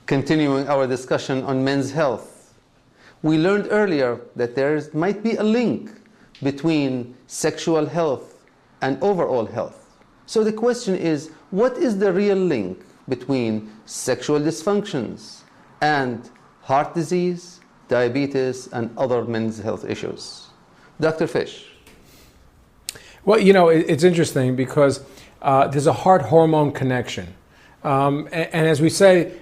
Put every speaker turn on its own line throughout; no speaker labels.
Continuing our discussion on men's health, we learned earlier that there might be a link between sexual health and overall health. So the question is, what is the real link between sexual dysfunctions and heart disease, diabetes, and other men's health issues? Dr. Fish.
Well, you know, it's interesting because there's a heart hormone connection. And as we say,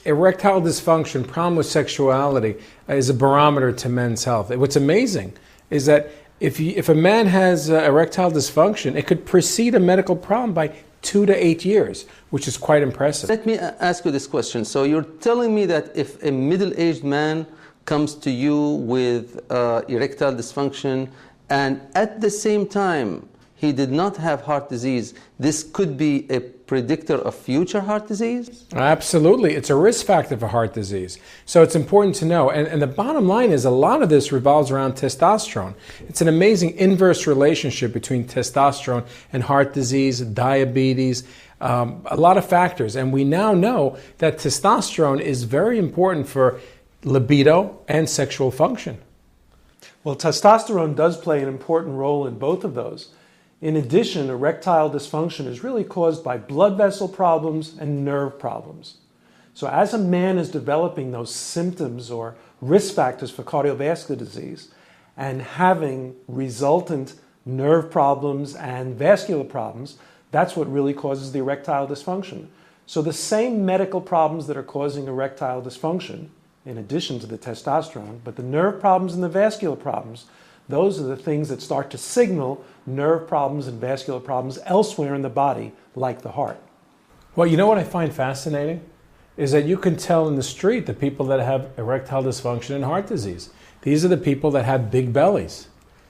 erectile dysfunction, problem with sexuality, is a barometer to men's health. What's amazing is that if a man has erectile dysfunction, it could precede a medical problem by 2 to 8 years, which is quite impressive.
Let me ask you this question. So you're telling me that if a middle-aged man comes to you with erectile dysfunction and at the same time he did not have heart disease, this could be a predictor of future heart disease?
Absolutely. It's a risk factor for heart disease. So it's important to know. And the bottom line is a lot of this revolves around testosterone. It's an amazing inverse relationship between testosterone and heart disease, diabetes, a lot of factors. And we now know that testosterone is very important for libido and sexual function.
Well, testosterone does play an important role in both of those. In addition, erectile dysfunction is really caused by blood vessel problems and nerve problems. So as a man is developing those symptoms or risk factors for cardiovascular disease and having resultant nerve problems and vascular problems, that's what really causes the erectile dysfunction. So the same medical problems that are causing erectile dysfunction, in addition to the testosterone, but the nerve problems and the vascular problems, those are the things that start to signal nerve problems and vascular problems elsewhere in the body, like the heart.
Well, you know what I find fascinating? Is that you can tell in the street the people that have erectile dysfunction and heart disease. These are the people that have big bellies.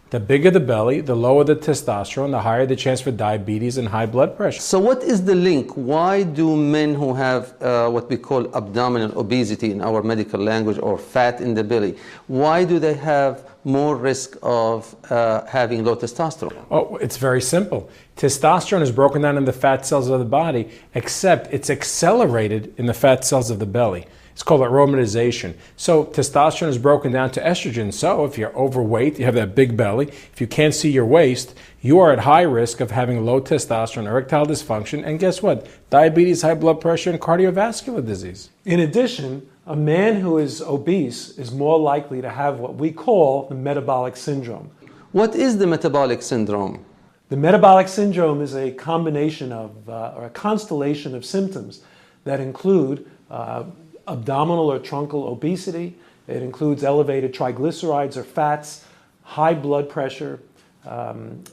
The bigger the belly, the lower the testosterone, the higher the chance for diabetes and high blood pressure.
So what is the link? Why do men who have what we call abdominal obesity in our medical language, or fat in the belly, why do they have more risk of having low testosterone?
Oh, it's very simple. Testosterone is broken down in the fat cells of the body, except it's accelerated in the fat cells of the belly. It's called aromatization. So testosterone is broken down to estrogen. So if you're overweight, you have that big belly, if you can't see your waist, you are at high risk of having low testosterone, erectile dysfunction, and guess what? Diabetes, high blood pressure, and cardiovascular disease.
In addition, a man who is obese is more likely to have what we call the metabolic syndrome.
What is the metabolic syndrome?
The metabolic syndrome is a combination of, or a constellation of symptoms that include abdominal or truncal obesity. It includes elevated triglycerides or fats, high blood pressure, and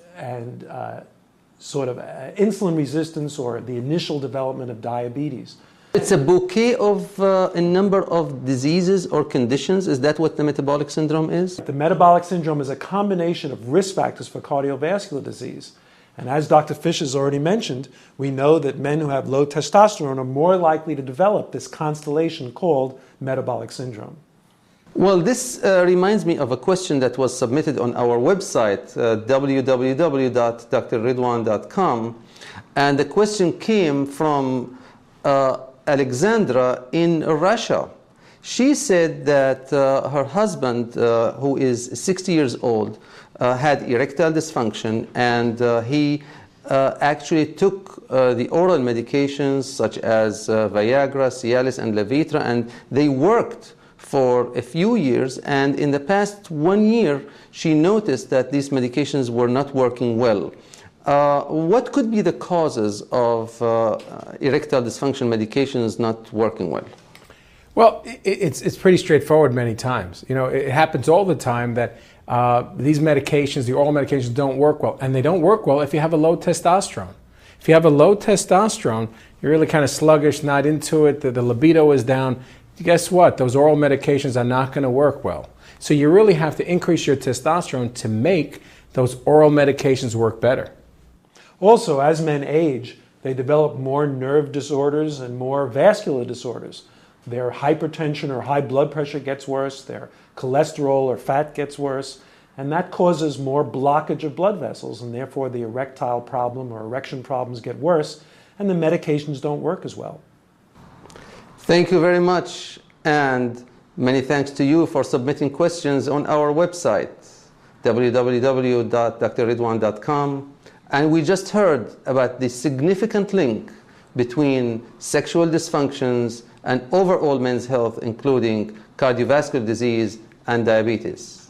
sort of insulin resistance or the initial development of diabetes.
It's a bouquet of a number of diseases or conditions. Is that what the metabolic syndrome is?
The metabolic syndrome is a combination of risk factors for cardiovascular disease. And as Dr. Fish has already mentioned, we know that men who have low testosterone are more likely to develop this constellation called metabolic syndrome.
Well, this reminds me of a question that was submitted on our website, www.drridwan.com, and the question came from Alexandra in Russia. She said that her husband, who is 60 years old, had erectile dysfunction, and he actually took the oral medications such as Viagra, Cialis, and Levitra, and they worked for a few years, and in the past 1 year she noticed that these medications were not working well. What could be the causes of erectile dysfunction medications not working well?
Well, it's pretty straightforward many times. You know, it happens all the time that these medications, the oral medications, don't work well. And they don't work well if you have a low testosterone. If you have a low testosterone, you're really kind of sluggish, not into it, the libido is down. Guess what? Those oral medications are not going to work well. So you really have to increase your testosterone to make those oral medications work better.
Also, as men age, they develop more nerve disorders and more vascular disorders. Their hypertension or high blood pressure gets worse, their cholesterol or fat gets worse, and that causes more blockage of blood vessels, and therefore the erectile problem or erection problems get worse, and the medications don't work as well.
Thank you very much, and many thanks to you for submitting questions on our website, www.drridwan.com. And we just heard about the significant link between sexual dysfunctions and overall men's health, including cardiovascular disease and diabetes.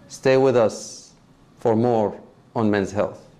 Stay with us for more on men's health.